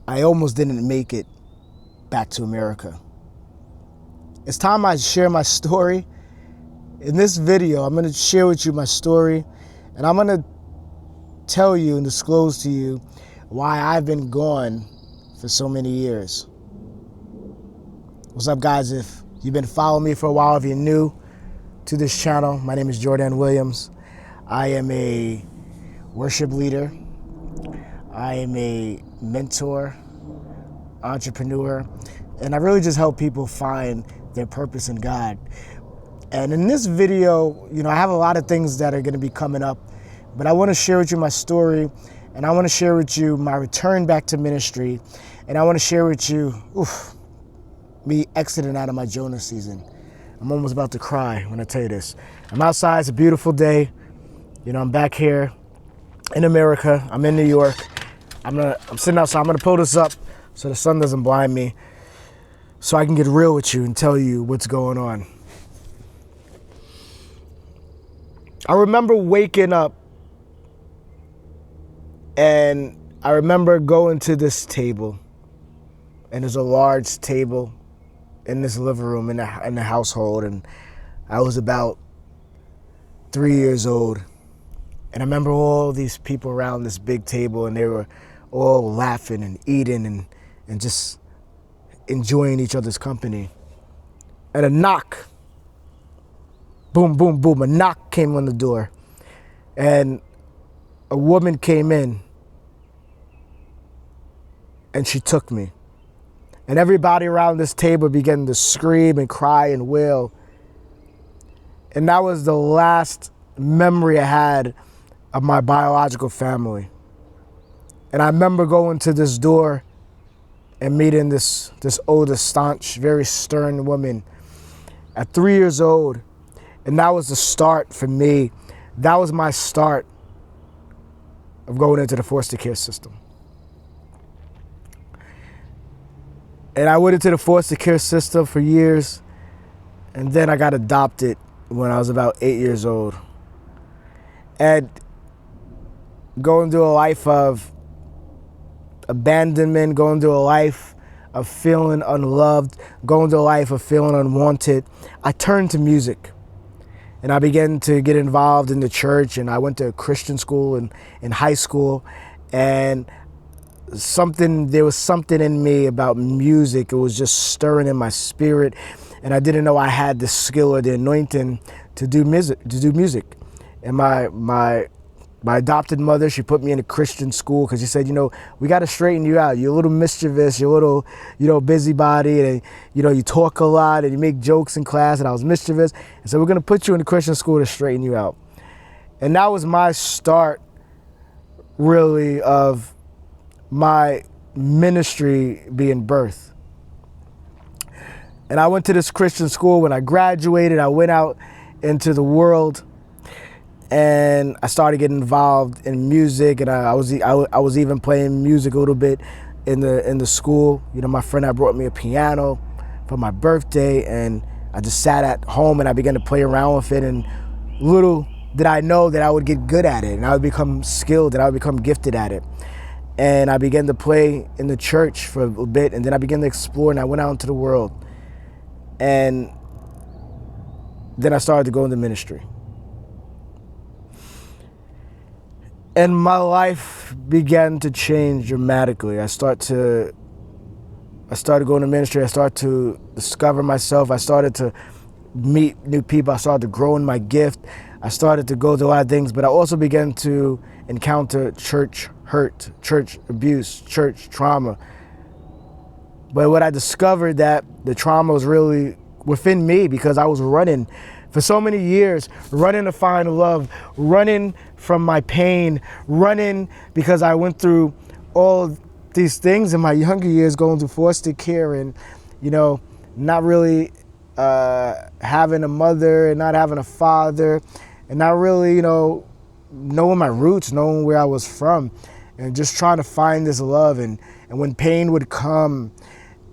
I almost didn't make it back to America. It's time I share my story. In this video, I'm going to share with you my story, and I'm going to tell you and disclose to you why I've been gone for so many years. What's up, guys? If you've been following me for a while, if you're new to this channel, my name is Jordan Williams. I am a worship leader. I am a mentor, entrepreneur, and I really just help people find their purpose in God. And in this video, I have a lot of things that are going to be coming up, but I want to share with you my story, and I want to share with you my return back to ministry, and I want to share with you me exiting out of my Jonah season. I'm almost about to cry when I tell you this. I'm outside, it's a beautiful day. I'm back here in America. I'm in New York. I'm sitting outside. I'm gonna pull this up so the sun doesn't blind me, so I can get real with you and tell you what's going on. I remember waking up, and I remember going to this table, and there's a large table in this living room in the household, and I was about 3 years old. And I remember all these people around this big table, and they were all laughing and eating and just enjoying each other's company. And a knock, boom, boom, boom, a knock came on the door. And a woman came in, and she took me. And everybody around this table began to scream and cry and wail. And that was the last memory I had of my biological family. And I remember going to this door and meeting this older, staunch, very stern woman at 3 years old. And that was the start for me. That was my start of going into the foster care system. And I went into the foster care system for years, and then I got adopted when I was about 8 years old. And going through a life of abandonment, going through a life of feeling unloved, going through a life of feeling unwanted, I turned to music. And I began to get involved in the church, and I went to a Christian school in high school, and there was something in me about music. It was just stirring in my spirit, and I didn't know I had the skill or the anointing to do music. And my adopted mother, she put me in a Christian school because she said, we got to straighten you out. You're a little mischievous, you're a little busybody, and you talk a lot and you make jokes in class, and I was mischievous. And so we're going to put you in a Christian school to straighten you out. And that was my start, really, of my ministry being birthed. And I went to this Christian school. When I graduated, I went out into the world, and I started getting involved in music, and I was even playing music a little bit in the school. My friend had brought me a piano for my birthday, and I just sat at home and I began to play around with it, and little did I know that I would get good at it, and I would become skilled, and I would become gifted at it. And I began to play in the church for a bit, and then I began to explore, and I went out into the world. And then I started to go into ministry. And my life began to change dramatically. I started going to ministry. I started to discover myself. I started to meet new people. I started to grow in my gift. I started to go through a lot of things, but I also began to encounter church hurt, church abuse, church trauma. But what I discovered, that the trauma was really within me, because I was running for so many years, running to find love, running from my pain, running because I went through all these things in my younger years, going through foster care and, not really having a mother and not having a father, and not really, knowing my roots, knowing where I was from, and just trying to find this love. And when pain would come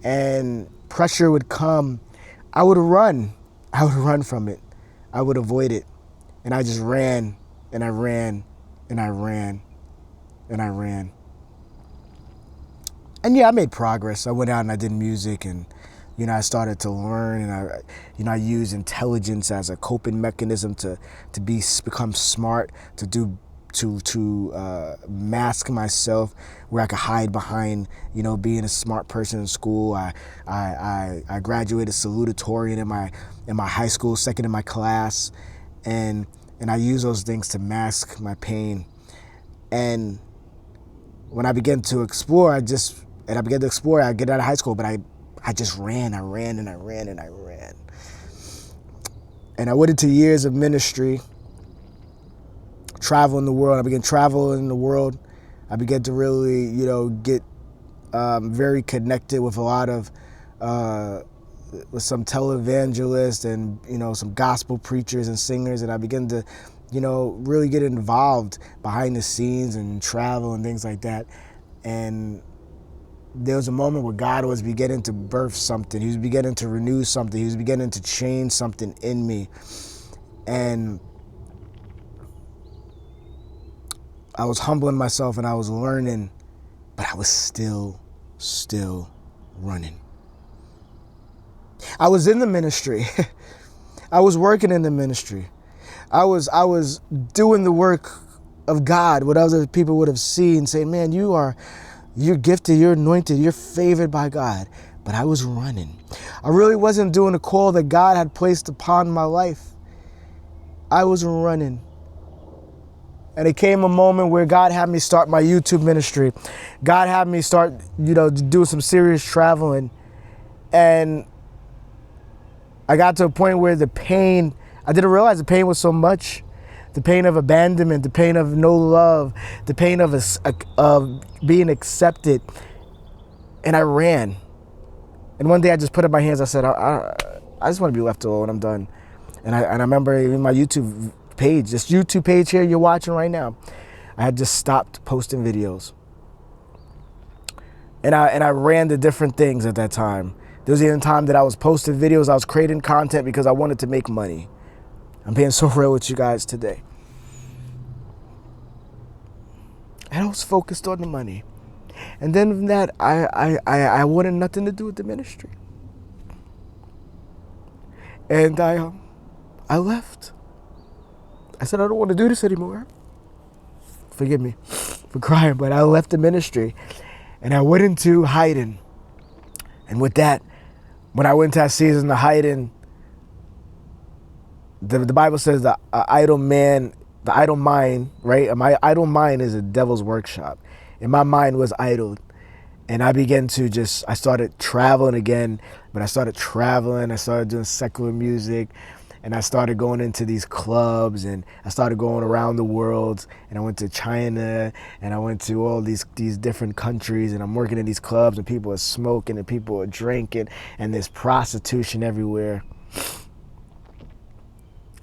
and pressure would come, I would run. I would run from it. I would avoid it. And I just ran, and I ran, and I ran, and I ran. And yeah, I made progress. I went out and I did music, and I started to learn, and I use intelligence as a coping mechanism to become smart, to mask myself where I could hide behind, being a smart person in school. I graduated salutatorian in my high school, second in my class, and I use those things to mask my pain. And when I began to explore, I get out of high school, but I just ran. I ran and I ran and I ran. And I went into years of ministry, traveling the world. I began traveling the world. I began to really, get very connected with a lot of, with some televangelists and, some gospel preachers and singers. And I began to, really get involved behind the scenes and travel and things like that. And there was a moment where God was beginning to birth something. He was beginning to renew something. He was beginning to change something in me. And I was humbling myself and I was learning, but I was still running. I was in the ministry. I was working in the ministry. I was doing the work of God, what other people would have seen, saying, man, you're gifted, you're anointed, you're favored by God. But I was running. I really wasn't doing the call that God had placed upon my life. I was running. And it came a moment where God had me start my YouTube ministry. God had me start, doing some serious traveling. And I got to a point where the pain, I didn't realize the pain was so much. The pain of abandonment, the pain of no love, the pain of being accepted. And I ran. And one day I just put up my hands. I said, I just want to be left alone. I'm done. And I remember in my YouTube page, this YouTube page here you're watching right now, I had just stopped posting videos. And I ran to different things at that time. There was even a time that I was posting videos, I was creating content because I wanted to make money. I'm being so real with you guys today. And I was focused on the money. And then from that, I wanted nothing to do with the ministry. And I left. I said, I don't want to do this anymore. Forgive me for crying, but I left the ministry. And I went into hiding. And with that, when I went into that season of hiding, the Bible says the idle mind, right? My idle mind is a devil's workshop. And my mind was idled. And I began to I started traveling again. But I started traveling. I started doing secular music. And I started going into these clubs. And I started going around the world. And I went to China. And I went to all these different countries. And I'm working in these clubs. And people are smoking. And people are drinking. And there's prostitution everywhere.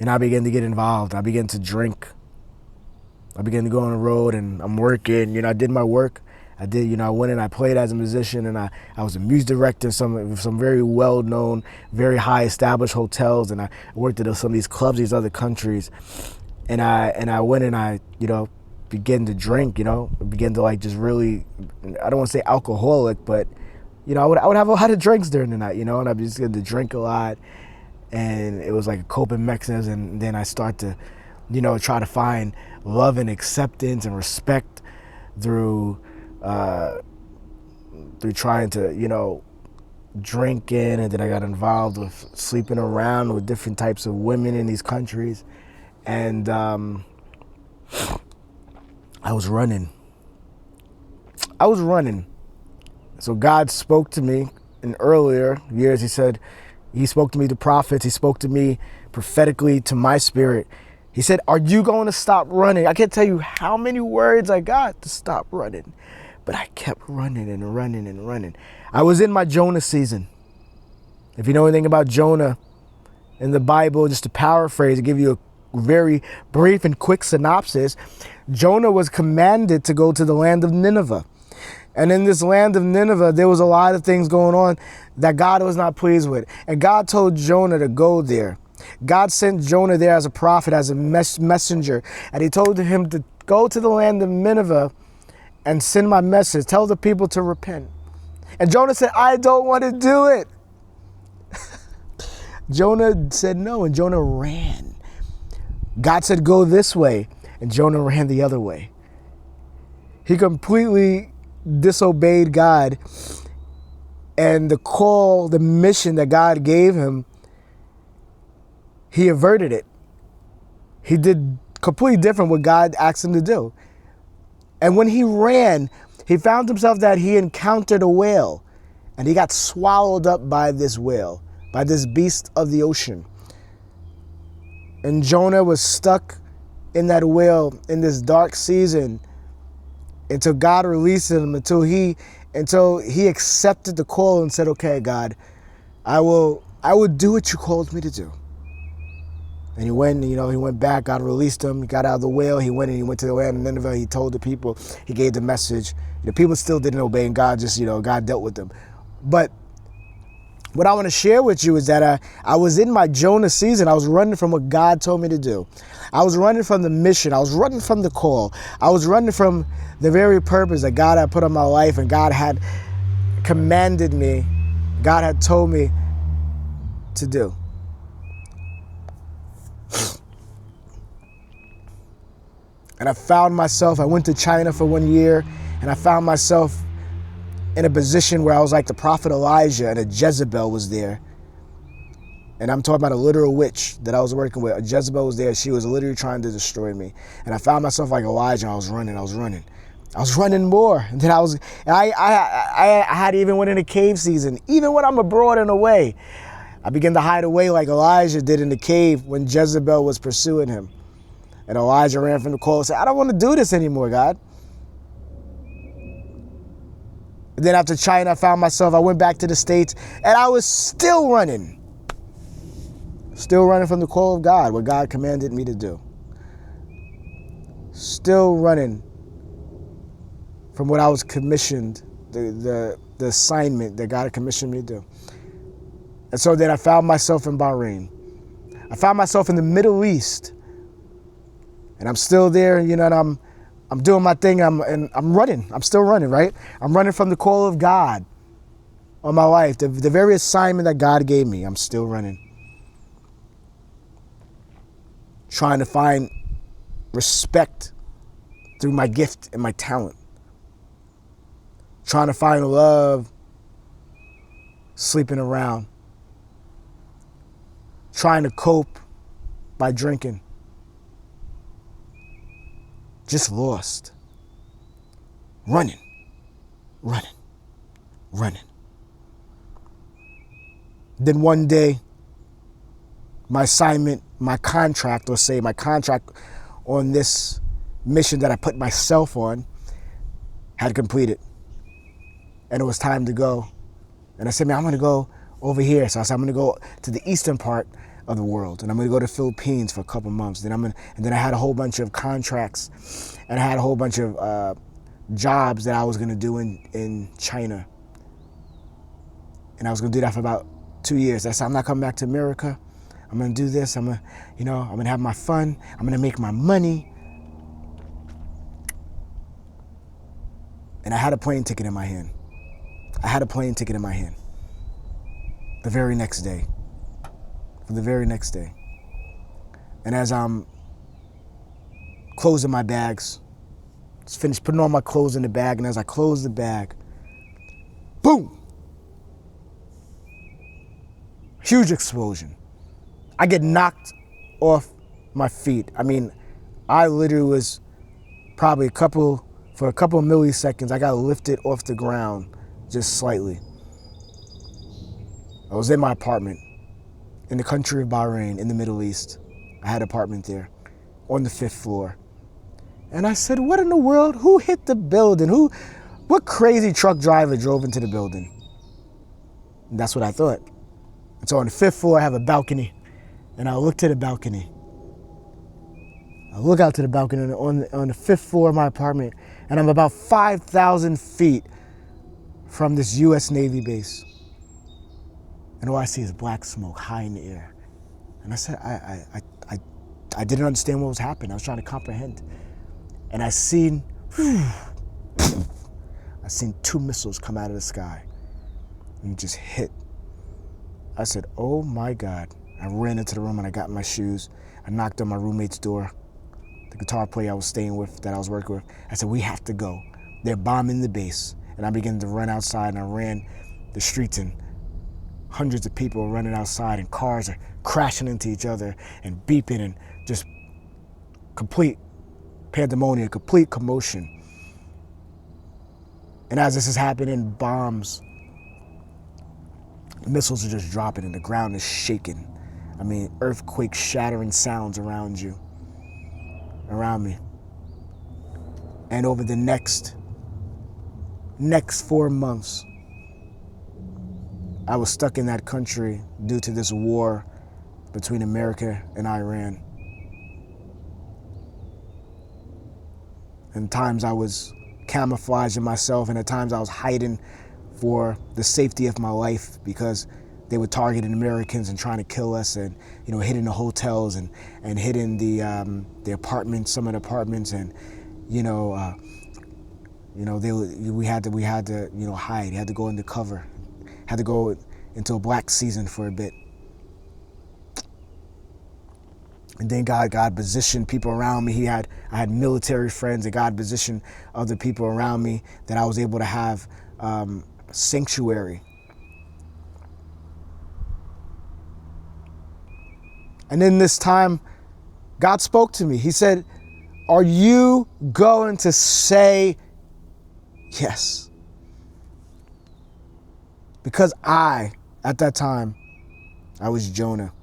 And I began to get involved. I began to drink. I began to go on the road and I'm working. I did my work. I went and I played as a musician and I was a music director in some very well-known, very high established hotels. And I worked at some of these clubs, these other countries. And I went and I, began to drink, began to just really, I don't want to say alcoholic, but, I would have a lot of drinks during the night, and I just began to drink a lot. And it was like a coping mechanism. And then I start to, try to find love and acceptance and respect through trying to, drinking. And then I got involved with sleeping around with different types of women in these countries. And I was running. So God spoke to me in earlier years. He spoke to me to prophets. He spoke to me prophetically to my spirit. He said, are you going to stop running? I can't tell you how many words I got to stop running, but I kept running and running and running. I was in my Jonah season. If you know anything about Jonah in the Bible, just to paraphrase, to give you a very brief and quick synopsis, Jonah was commanded to go to the land of Nineveh. And in this land of Nineveh, there was a lot of things going on that God was not pleased with. And God told Jonah to go there. God sent Jonah there as a prophet, as a messenger. And he told him to go to the land of Nineveh and send my message. Tell the people to repent. And Jonah said, I don't want to do it. Jonah said no, and Jonah ran. God said, go this way, and Jonah ran the other way. He completely disobeyed God, and the call, the mission that God gave him, he averted it. He did completely different what God asked him to do. And when he ran, he found himself that he encountered a whale, and he got swallowed up by this whale, by this beast of the ocean. And Jonah was stuck in that whale in this dark season until God released him, until he accepted the call and said, okay, God, I will do what you called me to do. And he went, he went back, God released him, he got out of the whale, he went to the land of Nineveh, he told the people, he gave the message. The people still didn't obey, and God just, God dealt with them. But what I want to share with you is that I was in my Jonah season. I was running from what God told me to do. I was running from the mission. I was running from the call. I was running from the very purpose that God had put on my life, and God had commanded me, God had told me to do. And I found myself, I went to China for 1 year, and I found myself in a position where I was like the prophet Elijah, and a Jezebel was there. And I'm talking about a literal witch that I was working with. A Jezebel was there. She was literally trying to destroy me. And I found myself like Elijah. I was running more. And then I had even went in a cave season. Even when I'm abroad and away, I began to hide away like Elijah did in the cave when Jezebel was pursuing him. And Elijah ran from the call and said, I don't want to do this anymore, God. And then after China, I went back to the States, and I was still running. Still running from the call of God, what God commanded me to do. Still running from what I was commissioned, the assignment that God had commissioned me to do. And so then I found myself in Bahrain. I found myself in the Middle East. And I'm still there, and I'm doing my thing, I'm running. I'm still running, right? I'm running from the call of God on my life. The very assignment that God gave me, I'm still running. Trying to find respect through my gift and my talent. Trying to find love sleeping around. Trying to cope by drinking. Just lost. Running. Then one day, my assignment, my contract on this mission that I put myself on had completed. And it was time to go. And I said, man, I'm going to go over here. So I said, I'm going to go to the eastern part of the world. And I'm going to go to the Philippines for a couple months. And then I had a whole bunch of contracts, and I had a whole bunch of jobs that I was going to do in China. And I was going to do that for about 2 years. I said, I'm not coming back to America. I'm going to do this. I'm going to have my fun. I'm going to make my money. And I had a plane ticket in my hand. The very next day. And as I'm closing my bags, just finished putting all my clothes in the bag, and as I close the bag, boom! Huge explosion. I get knocked off my feet. I mean, I literally was probably for a couple of milliseconds, I got lifted off the ground just slightly. I was in my apartment in the country of Bahrain in the Middle East. I had an apartment there on the 5th floor. And I said, what in the world? Who hit the building? What crazy truck driver drove into the building? And that's what I thought. And so on the 5th floor, I have a balcony. And I look to the balcony. I look out to the balcony on the 5th floor of my apartment, and I'm about 5,000 feet from this U.S. Navy base. And all I see is black smoke high in the air. And I said, I didn't understand what was happening. I was trying to comprehend. And I seen 2 missiles come out of the sky. and just hit. I said, oh my God. I ran into the room and I got my shoes. I knocked on my roommate's door, the guitar player I was staying with, that I was working with. I said, we have to go. They're bombing the base. And I began to run outside, and I ran the streets, and hundreds of people are running outside, and cars are crashing into each other and beeping, and just complete pandemonium, complete commotion. And as this is happening, bombs, missiles are just dropping, and the ground is shaking. I mean, earthquake shattering sounds around you, around me. And over the next 4 months, I was stuck in that country due to this war between America and Iran. And at times I was camouflaging myself, and at times I was hiding for the safety of my life, because they were targeting Americans and trying to kill us, and hitting the hotels and hitting the apartments, some of the apartments, and we had to hide, had to go into cover, had to go into a black season for a bit. And then God positioned people around me. I had military friends, and God positioned other people around me that I was able to have sanctuary. And in this time, God spoke to me. He said, are you going to say yes? Because at that time, I was Jonah.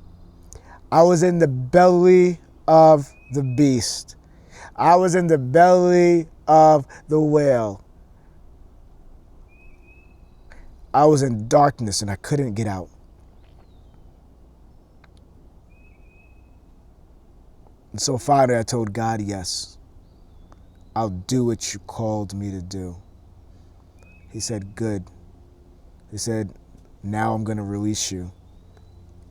I was in the belly of the beast. I was in the belly of the whale. I was in darkness and I couldn't get out. And so finally I told God, yes, I'll do what you called me to do. He said, good. He said, now I'm going to release you.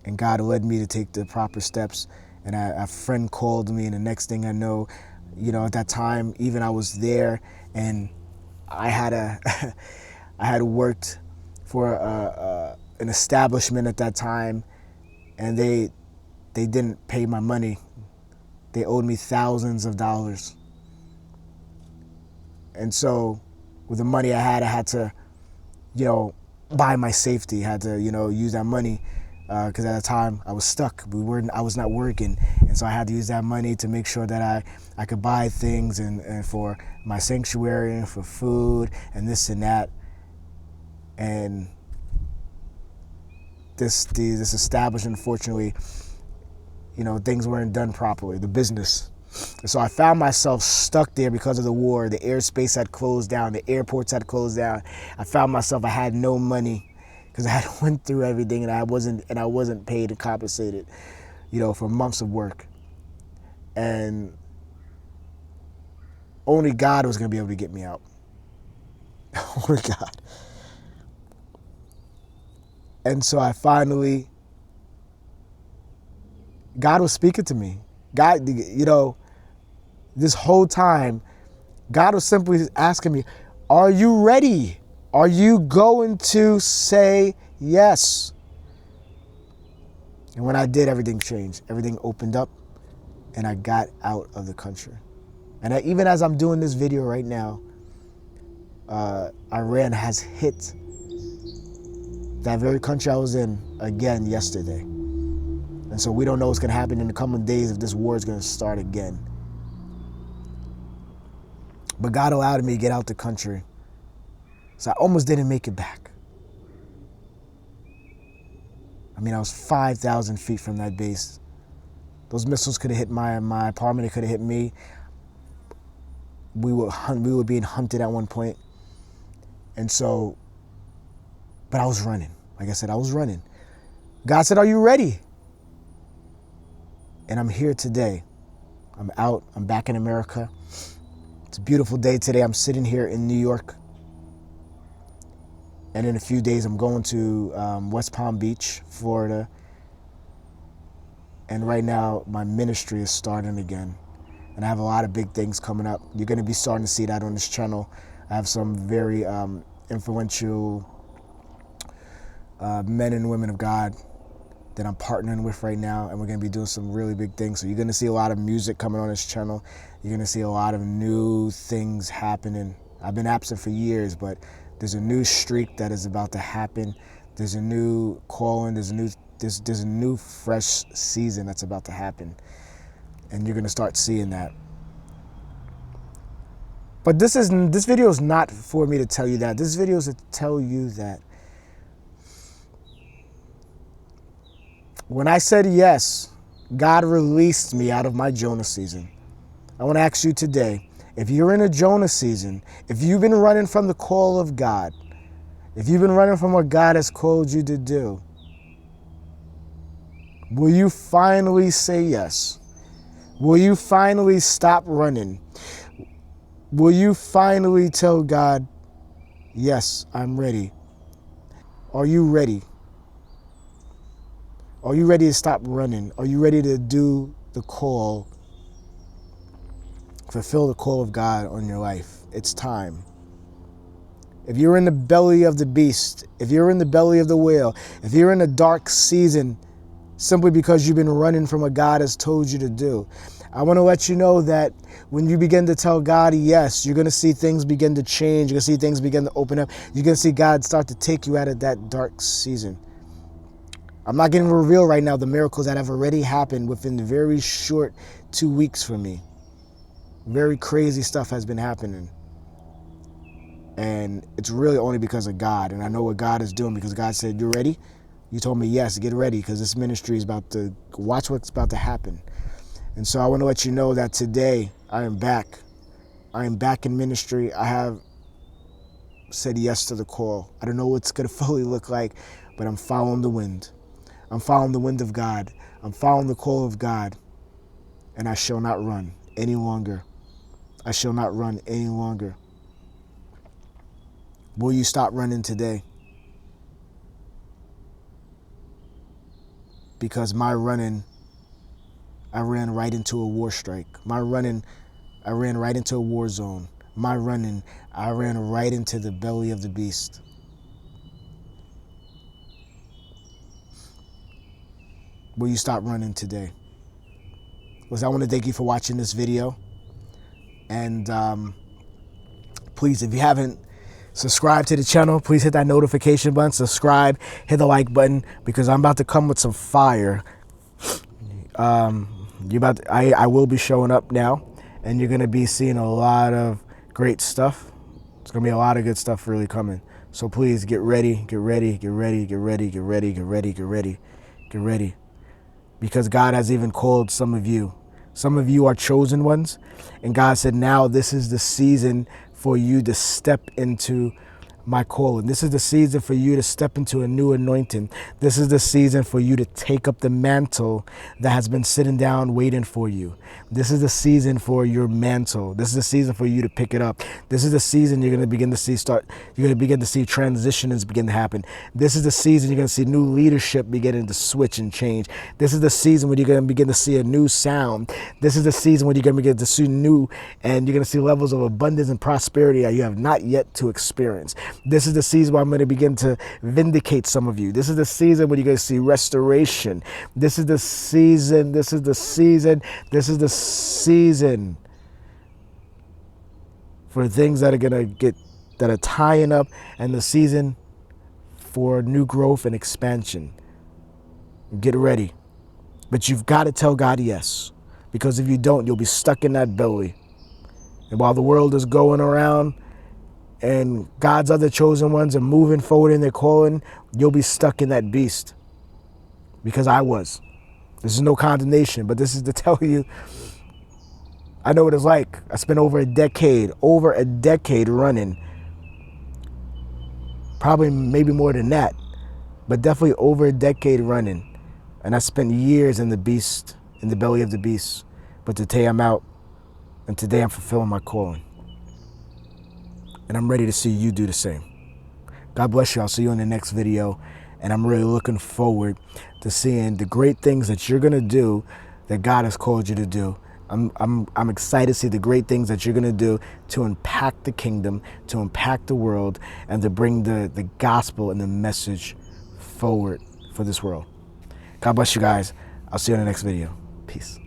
And God led me to take the proper steps. And a friend called me, and the next thing I know, at that time, even I was there, and I had worked for an establishment at that time, and they didn't pay my money. They owed me thousands of dollars. And so with the money I had to, buy my safety, had to, use that money, because at the time I was stuck. I was not working. And so I had to use that money to make sure that I could buy things and for my sanctuary and for food and this and that. And this establishment, unfortunately, things weren't done properly, the business. And so I found myself stuck there because of the war. The airspace had closed down. The airports had closed down. I found myself, I had no money because I had went through everything, and I wasn't paid and compensated, for months of work. And only God was going to be able to get me out. Only God. And so God was speaking to me. God, this whole time, God was simply asking me, are you ready? Are you going to say yes? And when I did, everything changed. Everything opened up, and I got out of the country. And even as I'm doing this video right now, Iran has hit that very country I was in again yesterday. And so we don't know what's going to happen in the coming days, if this war is going to start again. But God allowed me to get out the country. So I almost didn't make it back. I mean, I was 5,000 feet from that base. Those missiles could have hit my apartment. It could have hit me. We were being hunted at one point. And so, but I was running. Like I said, I was running. God said, are you ready? And I'm here today. I'm out. I'm back in America. It's a beautiful day today. I'm sitting here in New York. And in a few days, I'm going to West Palm Beach, Florida. And right now, my ministry is starting again. And I have a lot of big things coming up. You're going to be starting to see that on this channel. I have some very influential men and women of God that I'm partnering with right now, and we're going to be doing some really big things. So you're going to see a lot of music coming on this channel. You're going to see a lot of new things happening. I've been absent for years, but there's a new streak that is about to happen. There's a new calling. There's a new fresh season that's about to happen, and you're going to start seeing that. But this video is not for me to tell you that. This video is to tell you that when I said yes, God released me out of my Jonah season. I want to ask you today, if you're in a Jonah season, if you've been running from the call of God, if you've been running from what God has called you to do, will you finally say yes? Will you finally stop running? Will you finally tell God, yes, I'm ready? Are you ready? Are you ready to stop running? Are you ready to do the call, fulfill the call of God on your life? It's time. If you're in the belly of the beast, if you're in the belly of the whale, if you're in a dark season simply because you've been running from what God has told you to do, I want to let you know that when you begin to tell God yes, you're going to see things begin to change. You're going to see things begin to open up. You're going to see God start to take you out of that dark season. I'm not going to reveal right now the miracles that have already happened within the very short 2 weeks for me. Very crazy stuff has been happening. And it's really only because of God. And I know what God is doing because God said, you ready? You told me yes, get ready because this ministry is about to, watch what's about to happen. And so I want to let you know that today I am back. I am back in ministry. I have said yes to the call. I don't know what it's going to fully look like, but I'm following the wind. I'm following the wind of God. I'm following the call of God. And I shall not run any longer. I shall not run any longer. Will you stop running today? Because my running, I ran right into a war strike. My running, I ran right into a war zone. My running, I ran right into the belly of the beast. Will you stop running today? I want to thank you for watching this video. And please, if you haven't subscribed to the channel, please hit that notification button, subscribe, hit the like button, because I'm about to come with some fire. I will be showing up now, and you're going to be seeing a lot of great stuff. It's going to be a lot of good stuff really coming. So please get ready, get ready, get ready, get ready, get ready, get ready, get ready, get ready. Because God has even called some of you. Some of you are chosen ones. And God said, now this is the season for you to step into my calling. This is the season for you to step into a new anointing. This is the season for you to take up the mantle that has been sitting down waiting for you. This is the season for your mantle. This is the season for you to pick it up. This is the season you're going to begin to see you're going to begin to see transitions begin to happen. This is the season you're going to see new leadership beginning to switch and change. This is the season when you're going to begin to see a new sound. This is the season when you're going to begin to see new, and you're going to see levels of abundance and prosperity that you have not yet to experience. This is the season where I'm going to begin to vindicate some of you. This is the season when you're going to see restoration. This is the season, this is the season, this is the season for things that are going to that are tying up, and the season for new growth and expansion. Get ready. But you've got to tell God yes, because if you don't, you'll be stuck in that belly. And while the world is going around and God's other chosen ones are moving forward in their calling, you'll be stuck in that beast. Because I was. This is no condemnation, but this is to tell you, I know what it's like. I spent over a decade running. Probably maybe more than that, but definitely over a decade running. And I spent years in the beast, in the belly of the beast. But today I'm out, and today I'm fulfilling my calling. And I'm ready to see you do the same. God bless you. I'll see you in the next video. And I'm really looking forward to seeing the great things that you're going to do that God has called you to do. I'm excited to see the great things that you're going to do to impact the kingdom, to impact the world, and to bring the gospel and the message forward for this world. God bless you guys. I'll see you in the next video. Peace.